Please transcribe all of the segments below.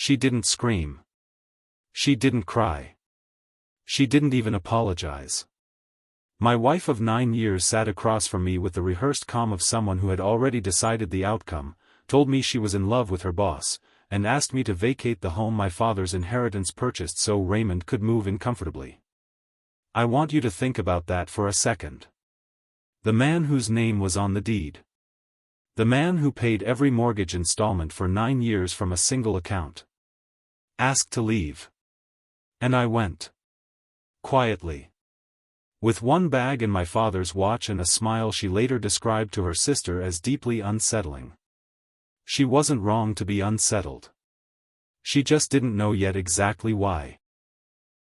She didn't scream. She didn't cry. She didn't even apologize. My wife of 9 years sat across from me with the rehearsed calm of someone who had already decided the outcome, told me she was in love with her boss, and asked me to vacate the home my father's inheritance purchased so Raymond could move in comfortably. I want you to think about that for a second. The man whose name was on the deed. The man who paid every mortgage installment for 9 years from a single account. Asked to leave. And I went. Quietly. With one bag and my father's watch and a smile she later described to her sister as deeply unsettling. She wasn't wrong to be unsettled. She just didn't know yet exactly why.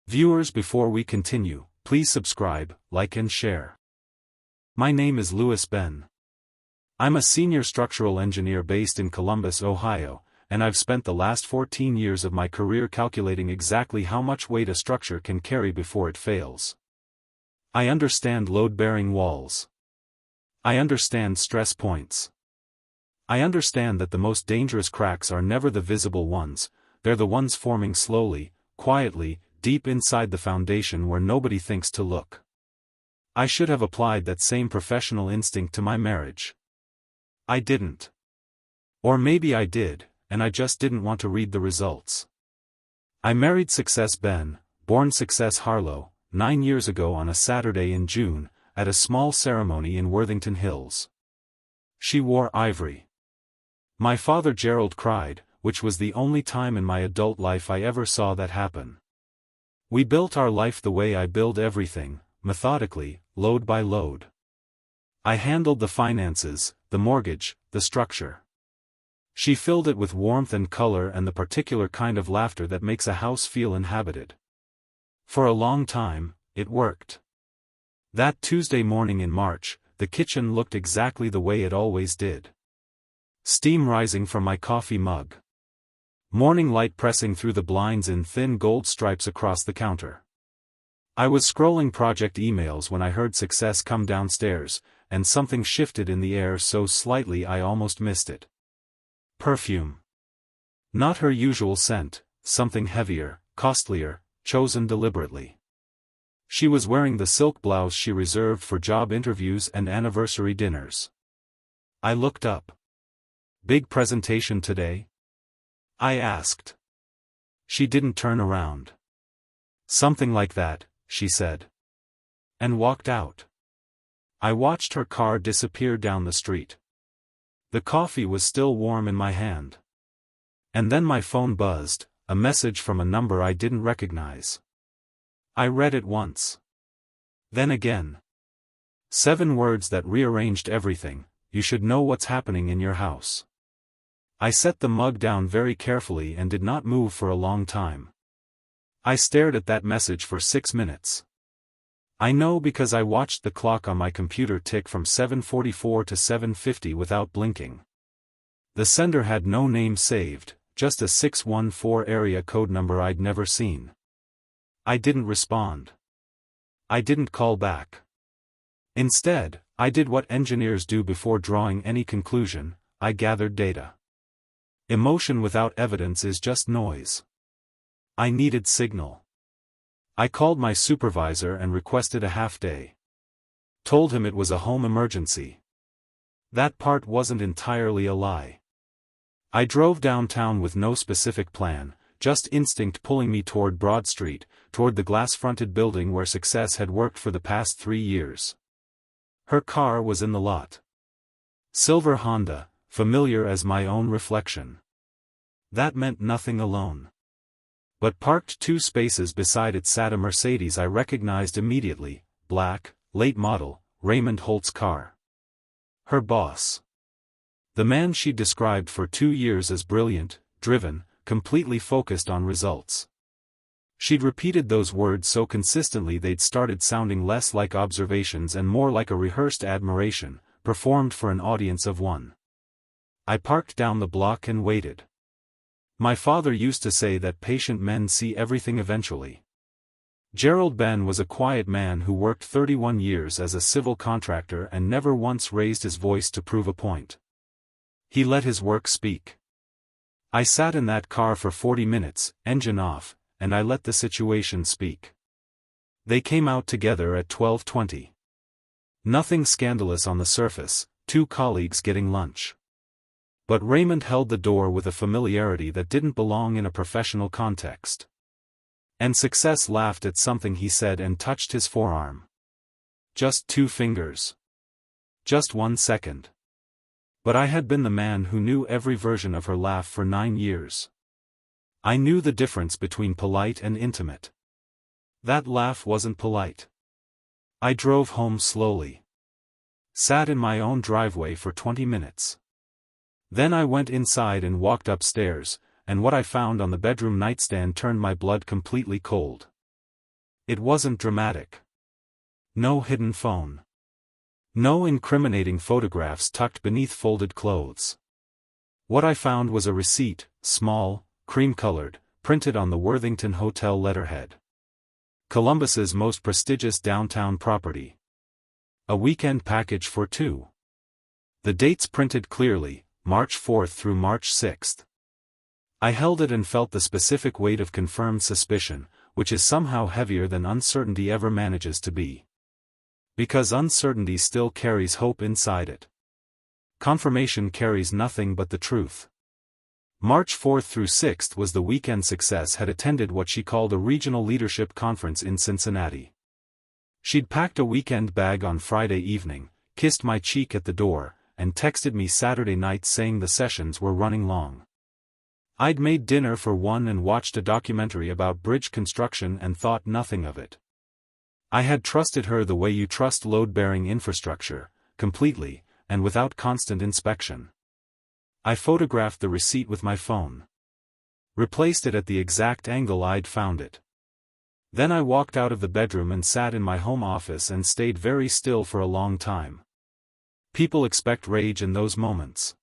Viewers, before we continue, please subscribe, like and share. My name is Louis Ben. I'm a senior structural engineer based in Columbus, Ohio, and I've spent the last 14 years of my career calculating exactly how much weight a structure can carry before it fails. I understand load-bearing walls. I understand stress points. I understand that the most dangerous cracks are never the visible ones, they're the ones forming slowly, quietly, deep inside the foundation where nobody thinks to look. I should have applied that same professional instinct to my marriage. I didn't. Or maybe I did, and I just didn't want to read the results. I married Success Ben, born Success Harlow, 9 years ago on a Saturday in June, at a small ceremony in Worthington Hills. She wore ivory. My father Gerald cried, which was the only time in my adult life I ever saw that happen. We built our life the way I build everything, methodically, load by load. I handled the finances, the mortgage, the structure. She filled it with warmth and color and the particular kind of laughter that makes a house feel inhabited. For a long time, it worked. That Tuesday morning in March, the kitchen looked exactly the way it always did. Steam rising from my coffee mug. Morning light pressing through the blinds in thin gold stripes across the counter. I was scrolling project emails when I heard Success come downstairs, and something shifted in the air so slightly I almost missed it. Perfume. Not her usual scent, something heavier, costlier, chosen deliberately. She was wearing the silk blouse she reserved for job interviews and anniversary dinners. I looked up. Big presentation today? I asked. She didn't turn around. Something like that, she said. And walked out. I watched her car disappear down the street. The coffee was still warm in my hand. And then my phone buzzed, a message from a number I didn't recognize. I read it once. Then again. 7 words that rearranged everything: you should know what's happening in your house. I set the mug down very carefully and did not move for a long time. I stared at that message for 6 minutes. I know because I watched the clock on my computer tick from 7:44 to 7:50 without blinking. The sender had no name saved, just a 614 area code number I'd never seen. I didn't respond. I didn't call back. Instead, I did what engineers do before drawing any conclusion: I gathered data. Emotion without evidence is just noise. I needed signal. I called my supervisor and requested a half-day. Told him it was a home emergency. That part wasn't entirely a lie. I drove downtown with no specific plan, just instinct pulling me toward Broad Street, toward the glass-fronted building where Success had worked for the past 3 years. Her car was in the lot. Silver Honda, familiar as my own reflection. That meant nothing alone. But parked 2 spaces beside it sat a Mercedes I recognized immediately, black, late model, Raymond Holt's car. Her boss. The man she'd described for 2 years as brilliant, driven, completely focused on results. She'd repeated those words so consistently they'd started sounding less like observations and more like a rehearsed admiration, performed for an audience of one. I parked down the block and waited. My father used to say that patient men see everything eventually. Gerald Ben was a quiet man who worked 31 years as a civil contractor and never once raised his voice to prove a point. He let his work speak. I sat in that car for 40 minutes, engine off, and I let the situation speak. They came out together at 12:20. Nothing scandalous on the surface, two colleagues getting lunch. But Raymond held the door with a familiarity that didn't belong in a professional context. And Success laughed at something he said and touched his forearm. Just 2 fingers. Just 1 second. But I had been the man who knew every version of her laugh for 9 years. I knew the difference between polite and intimate. That laugh wasn't polite. I drove home slowly. Sat in my own driveway for 20 minutes. Then I went inside and walked upstairs, and what I found on the bedroom nightstand turned my blood completely cold. It wasn't dramatic. No hidden phone. No incriminating photographs tucked beneath folded clothes. What I found was a receipt, small, cream-colored, printed on the Worthington Hotel letterhead. Columbus's most prestigious downtown property. A weekend package for 2. The dates printed clearly, March 4th through March 6th. I held it and felt the specific weight of confirmed suspicion, which is somehow heavier than uncertainty ever manages to be. Because uncertainty still carries hope inside it. Confirmation carries nothing but the truth. March 4th through 6th was the weekend Success had attended what she called a regional leadership conference in Cincinnati. She'd packed a weekend bag on Friday evening, kissed my cheek at the door, and texted me Saturday night saying the sessions were running long. I'd made dinner for one and watched a documentary about bridge construction and thought nothing of it. I had trusted her the way you trust load-bearing infrastructure, completely, and without constant inspection. I photographed the receipt with my phone. Replaced it at the exact angle I'd found it. Then I walked out of the bedroom and sat in my home office and stayed very still for a long time. People expect rage in those moments.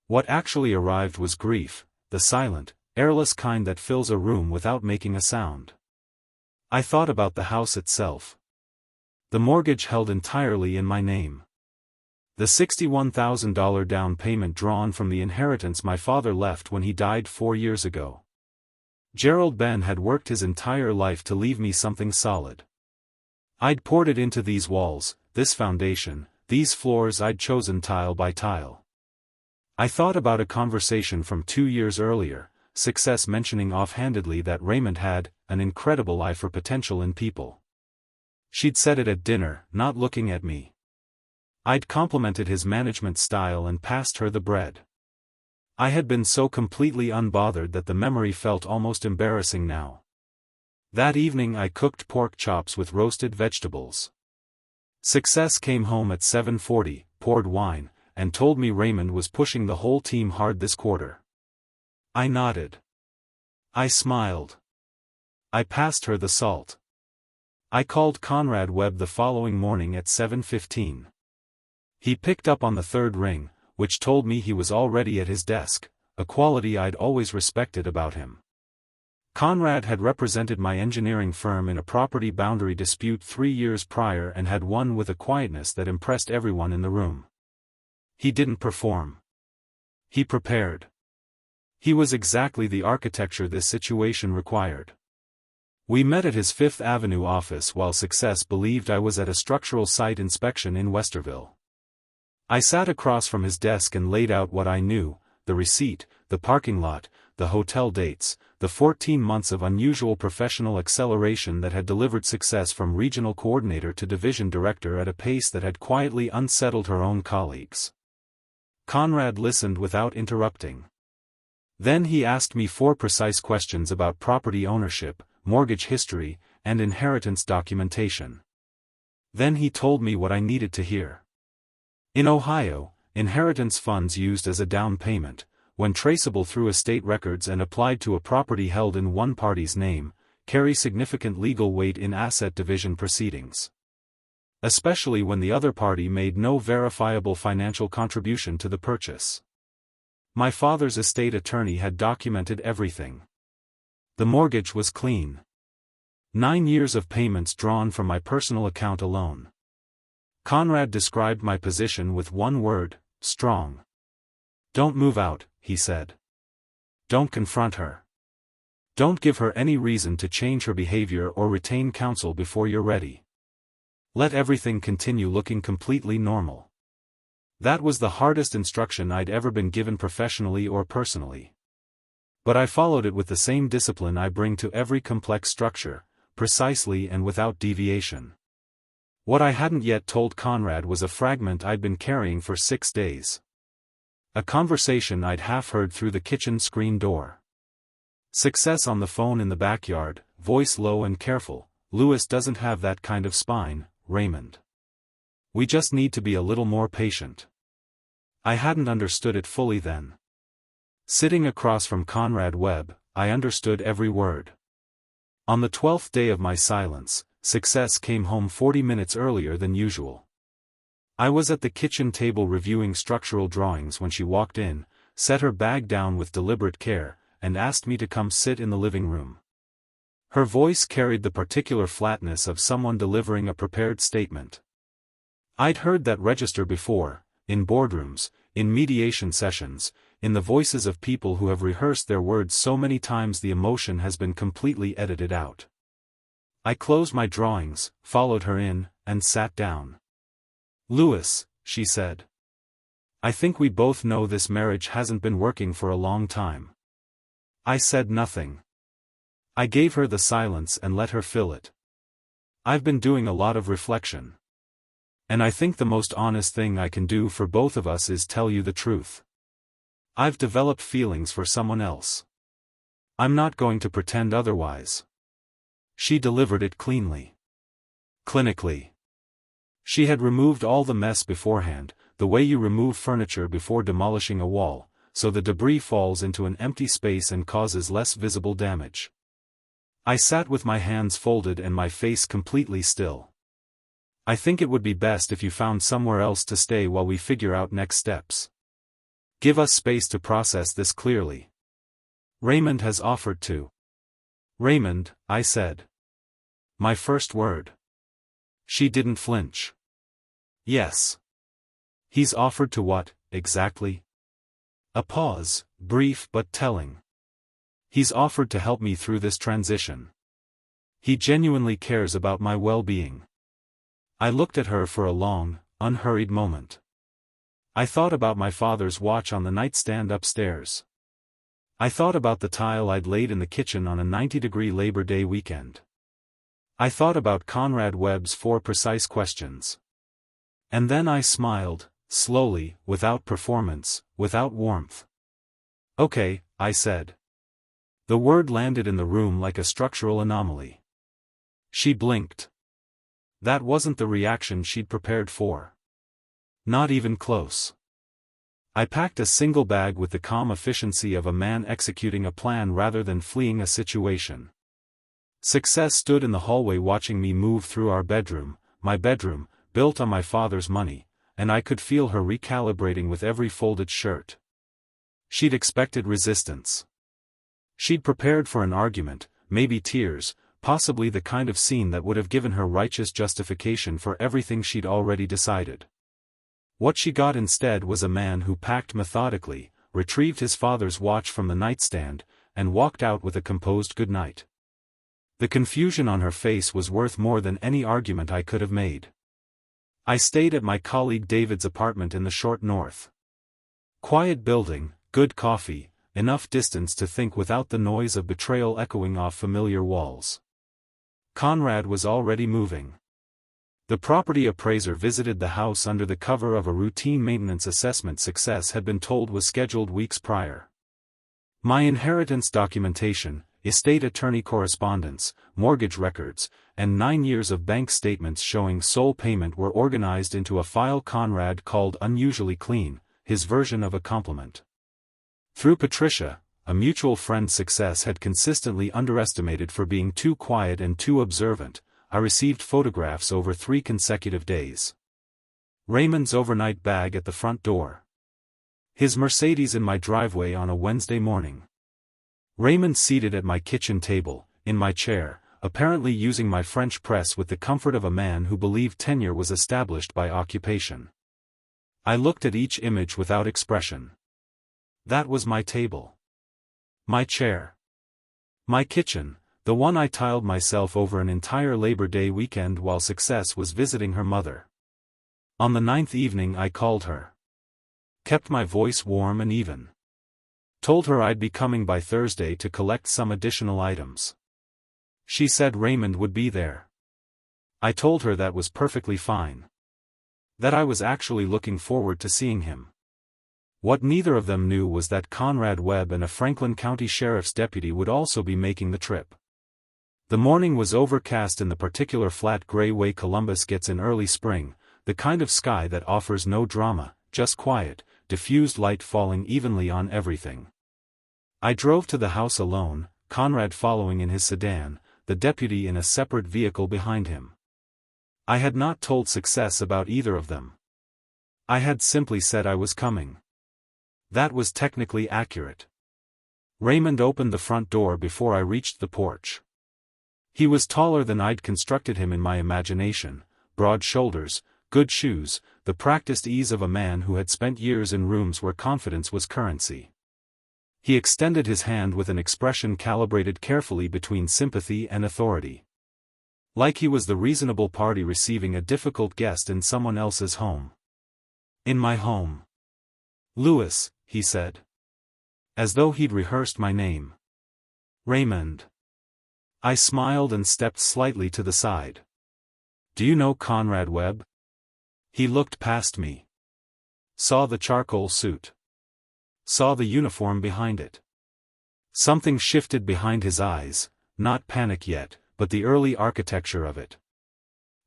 What actually arrived was grief, the silent, airless kind that fills a room without making a sound. I thought about the house itself. The mortgage held entirely in my name. The $61,000 down payment drawn from the inheritance my father left when he died 4 years ago. Gerald Ben had worked his entire life to leave me something solid. I'd poured it into these walls, this foundation, these floors I'd chosen tile by tile. I thought about a conversation from 2 years earlier, Success mentioning offhandedly that Raymond had an incredible eye for potential in people. She'd said it at dinner, not looking at me. I'd complimented his management style and passed her the bread. I had been so completely unbothered that the memory felt almost embarrassing now. That evening I cooked pork chops with roasted vegetables. Success came home at 7:40, poured wine, and told me Raymond was pushing the whole team hard this quarter. I nodded. I smiled. I passed her the salt. I called Conrad Webb the following morning at 7:15. He picked up on the third ring, which told me he was already at his desk, a quality I'd always respected about him. Conrad had represented my engineering firm in a property boundary dispute 3 years prior and had won with a quietness that impressed everyone in the room. He didn't perform. He prepared. He was exactly the architecture this situation required. We met at his Fifth Avenue office while Success believed I was at a structural site inspection in Westerville. I sat across from his desk and laid out what I knew, the receipt, the parking lot, the hotel dates, the 14 months of unusual professional acceleration that had delivered Success from regional coordinator to division director at a pace that had quietly unsettled her own colleagues. Conrad listened without interrupting. Then he asked me 4 precise questions about property ownership, mortgage history, and inheritance documentation. Then he told me what I needed to hear. In Ohio, inheritance funds used as a down payment, when traceable through estate records and applied to a property held in one party's name, carry significant legal weight in asset division proceedings. Especially when the other party made no verifiable financial contribution to the purchase. My father's estate attorney had documented everything. The mortgage was clean. 9 years of payments drawn from my personal account alone. Conrad described my position with one word: strong. "Don't move out," he said. Don't confront her. Don't give her any reason to change her behavior or retain counsel before you're ready. Let everything continue looking completely normal. That was the hardest instruction I'd ever been given professionally or personally. But I followed it with the same discipline I bring to every complex structure, precisely and without deviation. What I hadn't yet told Conrad was a fragment I'd been carrying for 6 days. A conversation I'd half heard through the kitchen screen door. Success on the phone in the backyard, voice low and careful. Louis doesn't have that kind of spine, Raymond. We just need to be a little more patient. I hadn't understood it fully then. Sitting across from Conrad Webb, I understood every word. On the 12th day of my silence, Success came home 40 minutes earlier than usual. I was at the kitchen table reviewing structural drawings when she walked in, set her bag down with deliberate care, and asked me to come sit in the living room. Her voice carried the particular flatness of someone delivering a prepared statement. I'd heard that register before, in boardrooms, in mediation sessions, in the voices of people who have rehearsed their words so many times the emotion has been completely edited out. I closed my drawings, followed her in, and sat down. "Louis," she said. "I think we both know this marriage hasn't been working for a long time." I said nothing. I gave her the silence and let her fill it. I've been doing a lot of reflection. And I think the most honest thing I can do for both of us is tell you the truth. I've developed feelings for someone else. I'm not going to pretend otherwise. She delivered it cleanly. Clinically. She had removed all the mess beforehand, the way you remove furniture before demolishing a wall, so the debris falls into an empty space and causes less visible damage. I sat with my hands folded and my face completely still. "I think it would be best if you found somewhere else to stay while we figure out next steps. Give us space to process this clearly. Raymond has offered to." "Raymond," I said. My first word. She didn't flinch. "Yes." "He's offered to what, exactly?" A pause, brief but telling. "He's offered to help me through this transition. He genuinely cares about my well-being." I looked at her for a long, unhurried moment. I thought about my father's watch on the nightstand upstairs. I thought about the tile I'd laid in the kitchen on a 90-degree Labor Day weekend. I thought about Conrad Webb's 4 precise questions. And then I smiled, slowly, without performance, without warmth. "Okay," I said. The word landed in the room like a structural anomaly. She blinked. That wasn't the reaction she'd prepared for. Not even close. I packed a single bag with the calm efficiency of a man executing a plan rather than fleeing a situation. Success stood in the hallway watching me move through our bedroom, my bedroom, built on my father's money, and I could feel her recalibrating with every folded shirt. She'd expected resistance. She'd prepared for an argument, maybe tears, possibly the kind of scene that would have given her righteous justification for everything she'd already decided. What she got instead was a man who packed methodically, retrieved his father's watch from the nightstand, and walked out with a composed goodnight. The confusion on her face was worth more than any argument I could have made. I stayed at my colleague David's apartment in the short north. Quiet building, good coffee, enough distance to think without the noise of betrayal echoing off familiar walls. Conrad was already moving. The property appraiser visited the house under the cover of a routine maintenance assessment Success had been told was scheduled weeks prior. My inheritance documentation, estate attorney correspondence, mortgage records, and 9 years of bank statements showing sole payment were organized into a file Conrad called unusually clean, his version of a compliment. Through Patricia, a mutual friend Success had consistently underestimated for being too quiet and too observant, I received photographs over 3 consecutive days. Raymond's overnight bag at the front door. His Mercedes in my driveway on a Wednesday morning. Raymond seated at my kitchen table, in my chair, apparently using my French press with the comfort of a man who believed tenure was established by occupation. I looked at each image without expression. That was my table. My chair. My kitchen, the one I tiled myself over an entire Labor Day weekend while Success was visiting her mother. On the 9th evening I called her. Kept my voice warm and even. Told her I'd be coming by Thursday to collect some additional items. She said Raymond would be there. I told her that was perfectly fine. That I was actually looking forward to seeing him. What neither of them knew was that Conrad Webb and a Franklin County Sheriff's deputy would also be making the trip. The morning was overcast in the particular flat gray way Columbus gets in early spring, the kind of sky that offers no drama, just quiet, diffused light falling evenly on everything. I drove to the house alone, Conrad following in his sedan, the deputy in a separate vehicle behind him. I had not told Success about either of them. I had simply said I was coming. That was technically accurate. Raymond opened the front door before I reached the porch. He was taller than I'd constructed him in my imagination, broad shoulders, good shoes, the practiced ease of a man who had spent years in rooms where confidence was currency. He extended his hand with an expression calibrated carefully between sympathy and authority. Like he was the reasonable party receiving a difficult guest in someone else's home. In my home. Louis, he said. As though he'd rehearsed my name. Raymond. I smiled and stepped slightly to the side. Do you know Conrad Webb? He looked past me. Saw the charcoal suit. Saw the uniform behind it. Something shifted behind his eyes, not panic yet, but the early architecture of it.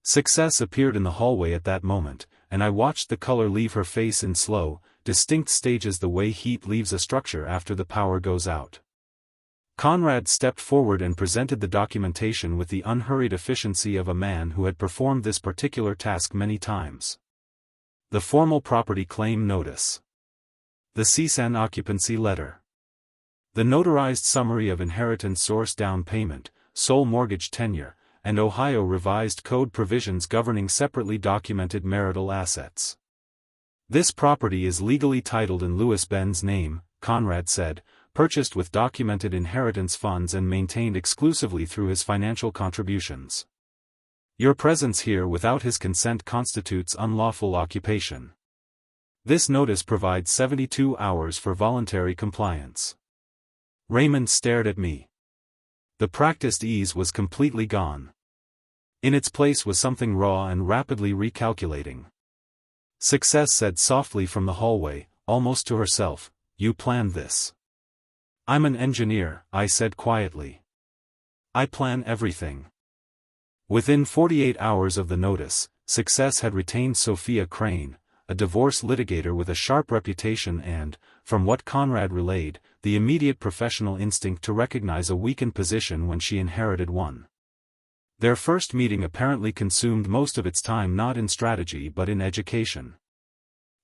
Success appeared in the hallway at that moment, and I watched the color leave her face in slow, distinct stages the way heat leaves a structure after the power goes out. Conrad stepped forward and presented the documentation with the unhurried efficiency of a man who had performed this particular task many times. The formal property claim notice. The CSAN occupancy letter. The notarized summary of inheritance source down payment, sole mortgage tenure, and Ohio revised code provisions governing separately documented marital assets. This property is legally titled in Louis Ben's name, Conrad said, purchased with documented inheritance funds and maintained exclusively through his financial contributions. Your presence here without his consent constitutes unlawful occupation. This notice provides 72 hours for voluntary compliance. Raymond stared at me. The practiced ease was completely gone. In its place was something raw and rapidly recalculating. Success said softly from the hallway, almost to herself, "You planned this." "I'm an engineer," I said quietly. "I plan everything." Within 48 hours of the notice, Success had retained Sophia Crane, a divorce litigator with a sharp reputation and, from what Conrad relayed, the immediate professional instinct to recognize a weakened position when she inherited one. Their first meeting apparently consumed most of its time not in strategy but in education.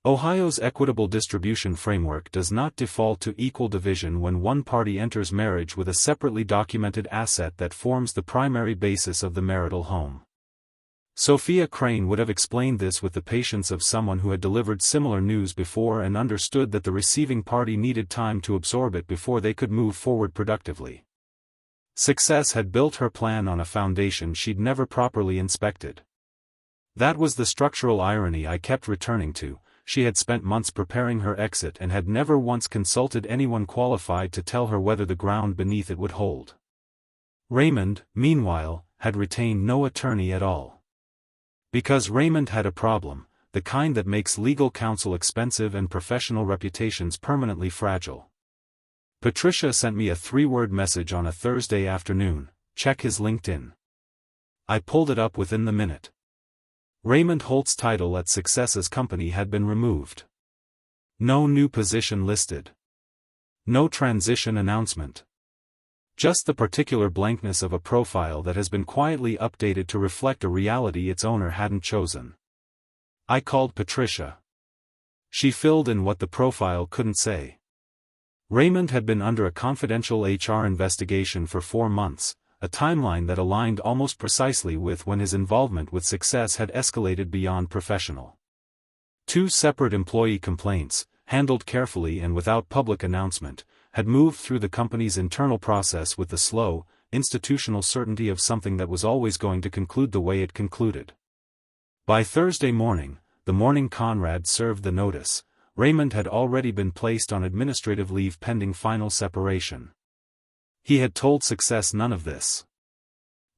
Ohio's equitable distribution framework does not default to equal division when one party enters marriage with a separately documented asset that forms the primary basis of the marital home. Sophia Crane would have explained this with the patience of someone who had delivered similar news before and understood that the receiving party needed time to absorb it before they could move forward productively. Success had built her plan on a foundation she'd never properly inspected. That was the structural irony I kept returning to. She had spent months preparing her exit and had never once consulted anyone qualified to tell her whether the ground beneath it would hold. Raymond, meanwhile, had retained no attorney at all. Because Raymond had a problem, the kind that makes legal counsel expensive and professional reputations permanently fragile. Patricia sent me a 3-word message on a Thursday afternoon, "Check his LinkedIn." I pulled it up within the minute. Raymond Holt's title at Success's company had been removed. No new position listed. No transition announcement. Just the particular blankness of a profile that has been quietly updated to reflect a reality its owner hadn't chosen. I called Patricia. She filled in what the profile couldn't say. Raymond had been under a confidential HR investigation for 4 months, a timeline that aligned almost precisely with when his involvement with Success had escalated beyond professional. 2 separate employee complaints, handled carefully and without public announcement, had moved through the company's internal process with the slow, institutional certainty of something that was always going to conclude the way it concluded. By Thursday morning, the morning Conrad served the notice, Raymond had already been placed on administrative leave pending final separation. He had told Success none of this.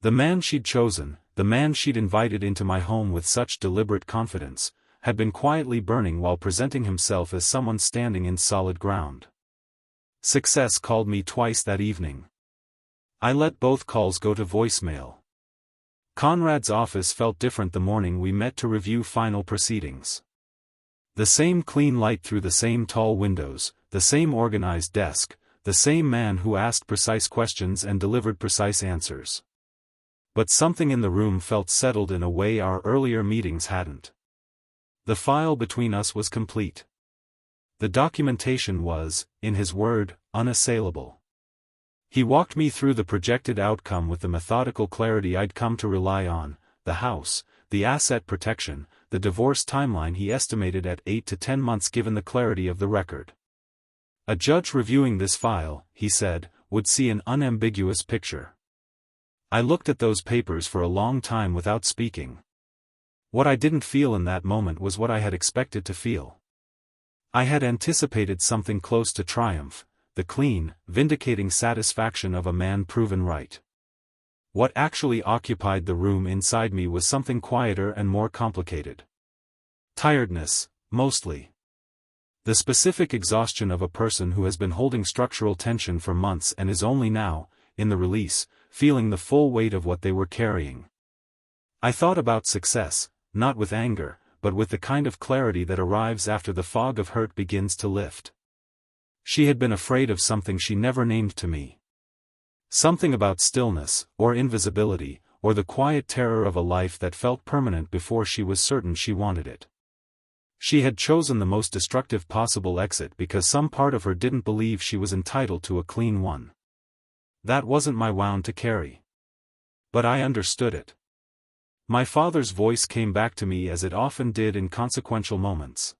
The man she'd chosen, the man she'd invited into my home with such deliberate confidence, had been quietly burning while presenting himself as someone standing in solid ground. Success called me twice that evening. I let both calls go to voicemail. Conrad's office felt different the morning we met to review final proceedings. The same clean light through the same tall windows, the same organized desk, the same man who asked precise questions and delivered precise answers. But something in the room felt settled in a way our earlier meetings hadn't. The file between us was complete. The documentation was, in his word, unassailable. He walked me through the projected outcome with the methodical clarity I'd come to rely on: the house, the asset protection, the divorce timeline he estimated at 8 to 10 months given the clarity of the record. A judge reviewing this file, he said, would see an unambiguous picture. I looked at those papers for a long time without speaking. What I didn't feel in that moment was what I had expected to feel. I had anticipated something close to triumph, the clean, vindicating satisfaction of a man proven right. What actually occupied the room inside me was something quieter and more complicated. Tiredness, mostly. The specific exhaustion of a person who has been holding structural tension for months and is only now, in the release, feeling the full weight of what they were carrying. I thought about Success, not with anger, but with the kind of clarity that arrives after the fog of hurt begins to lift. She had been afraid of something she never named to me. Something about stillness, or invisibility, or the quiet terror of a life that felt permanent before she was certain she wanted it. She had chosen the most destructive possible exit because some part of her didn't believe she was entitled to a clean one. That wasn't my wound to carry. But I understood it. My father's voice came back to me as it often did in consequential moments.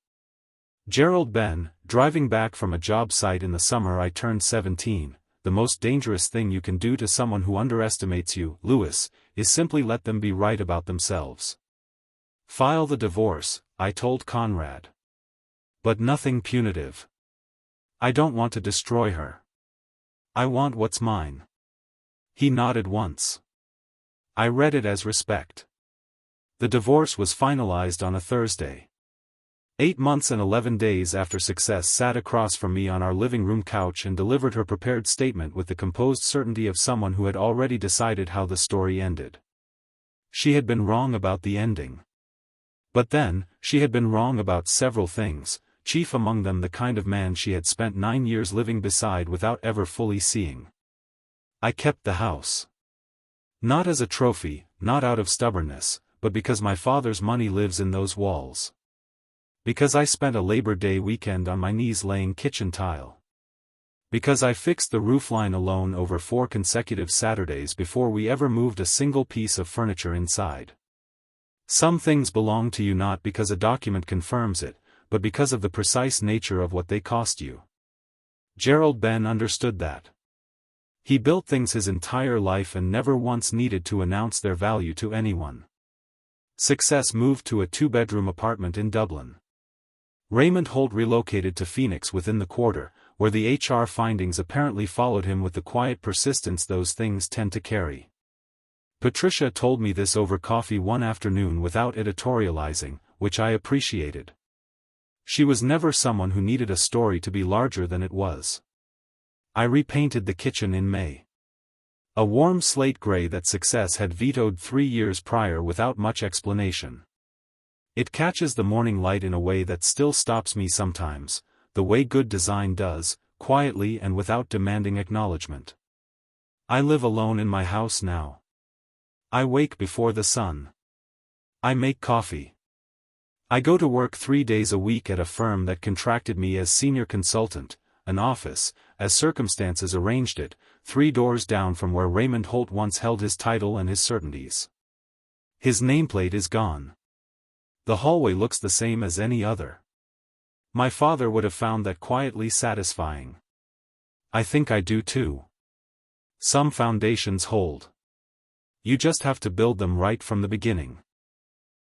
Gerald Ben, driving back from a job site in the summer I turned 17, the most dangerous thing you can do to someone who underestimates you, Lewis, is simply let them be right about themselves. File the divorce, I told Conrad. But nothing punitive. I don't want to destroy her. I want what's mine. He nodded once. I read it as respect. The divorce was finalized on a Thursday. 8 months and 11 days after Success sat across from me on our living room couch and delivered her prepared statement with the composed certainty of someone who had already decided how the story ended. She had been wrong about the ending. But then, she had been wrong about several things, chief among them the kind of man she had spent 9 years living beside without ever fully seeing. I kept the house. Not as a trophy, not out of stubbornness, but because my father's money lives in those walls. Because I spent a Labor Day weekend on my knees laying kitchen tile. Because I fixed the roofline alone over 4 consecutive Saturdays before we ever moved a single piece of furniture inside. Some things belong to you not because a document confirms it, but because of the precise nature of what they cost you. Gerald Ben understood that. He built things his entire life and never once needed to announce their value to anyone. Success moved to a 2-bedroom apartment in Dublin. Raymond Holt relocated to Phoenix within the quarter, where the HR findings apparently followed him with the quiet persistence those things tend to carry. Patricia told me this over coffee one afternoon without editorializing, which I appreciated. She was never someone who needed a story to be larger than it was. I repainted the kitchen in May. A warm slate gray that Success had vetoed 3 years prior without much explanation. It catches the morning light in a way that still stops me sometimes, the way good design does, quietly and without demanding acknowledgement. I live alone in my house now. I wake before the sun. I make coffee. I go to work 3 days a week at a firm that contracted me as senior consultant, an office, as circumstances arranged it, 3 doors down from where Raymond Holt once held his title and his certainties. His nameplate is gone. The hallway looks the same as any other. My father would have found that quietly satisfying. I think I do too. Some foundations hold. You just have to build them right from the beginning.